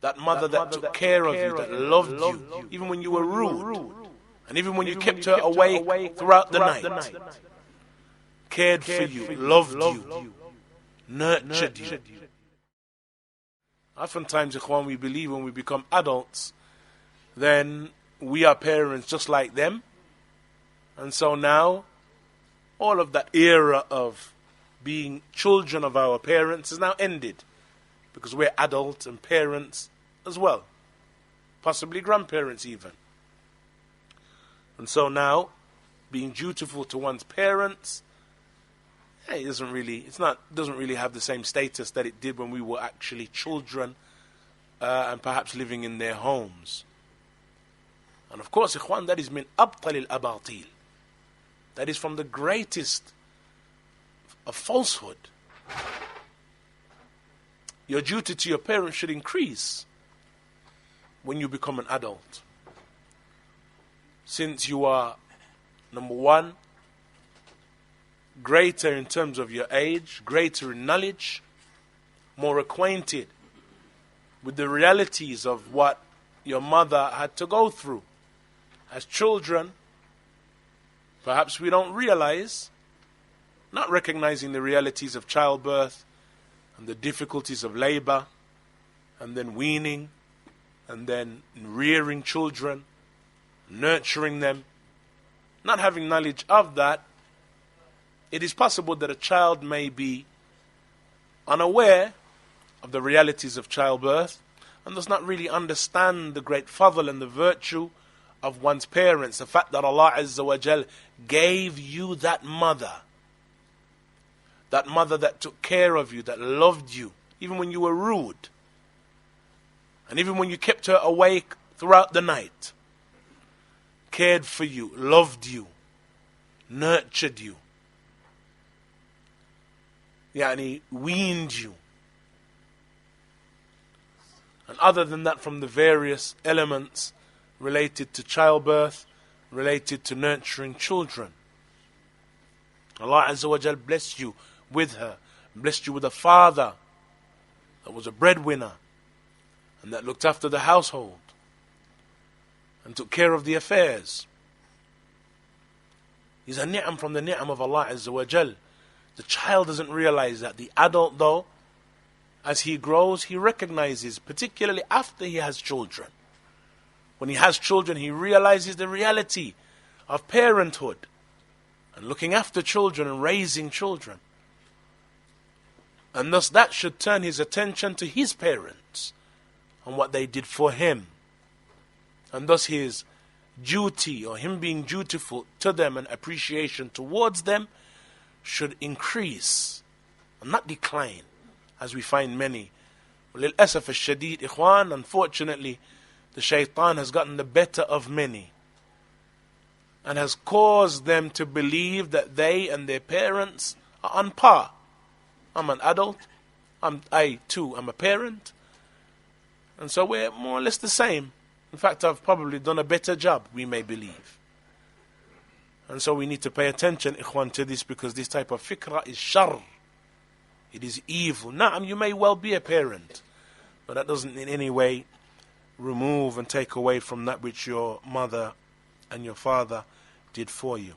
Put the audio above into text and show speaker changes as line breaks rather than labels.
that mother that took care of you, that loved you, even when you were rude, and even when you kept her awake throughout the night, cared for you, loved you, nurtured you. Oftentimes, ikhwan, we believe when we become adults, then we are parents just like them. And so now, all of that era of being children of our parents is now ended, because we're adults and parents as well, possibly grandparents even. And so now, being dutiful to one's parents, it doesn't really have the same status that it did when we were actually children and perhaps living in their homes. And of course, ikhwan, that is min abtal al-abatil. That is from the greatest of falsehood. Your duty to your parents should increase when you become an adult, since you are, number one, greater in terms of your age, greater in knowledge, more acquainted with the realities of what your mother had to go through. As children, perhaps we don't realize, not recognizing the realities of childbirth and the difficulties of labor, and then weaning, and then rearing children, nurturing them. Not having knowledge of that, it is possible that a child may be unaware of the realities of childbirth and does not really understand the great fadl and the virtue of one's parents. The fact that Allah Azza wa Jal gave you that mother that took care of you, that loved you, even when you were rude, and even when you kept her awake throughout the night, cared for you, loved you, nurtured you, weaned you. And other than that, from the various elements related to childbirth, related to nurturing children, Allah Azza wa Jal blessed you with her, blessed you with a father that was a breadwinner and that looked after the household and took care of the affairs. These are ni'am from the ni'am of Allah Azza wa Jal. The child doesn't realize that. The adult, though, as he grows, he recognizes, particularly after he has children. When he has children, he realizes the reality of parenthood and looking after children and raising children. And thus that should turn his attention to his parents and what they did for him. And thus his duty, or him being dutiful to them and appreciation towards them, should increase and not decline, as we find many. للأسف الشديد, إخوان, unfortunately, the shaitan has gotten the better of many and has caused them to believe that they and their parents are on par. I'm an adult, I too am a parent, and so we're more or less the same. In fact, I've probably done a better job, we may believe. And so we need to pay attention, ikhwan, to this, because this type of fikrah is shar. It is evil. Na'am, you may well be a parent, but that doesn't in any way remove and take away from that which your mother and your father did for you.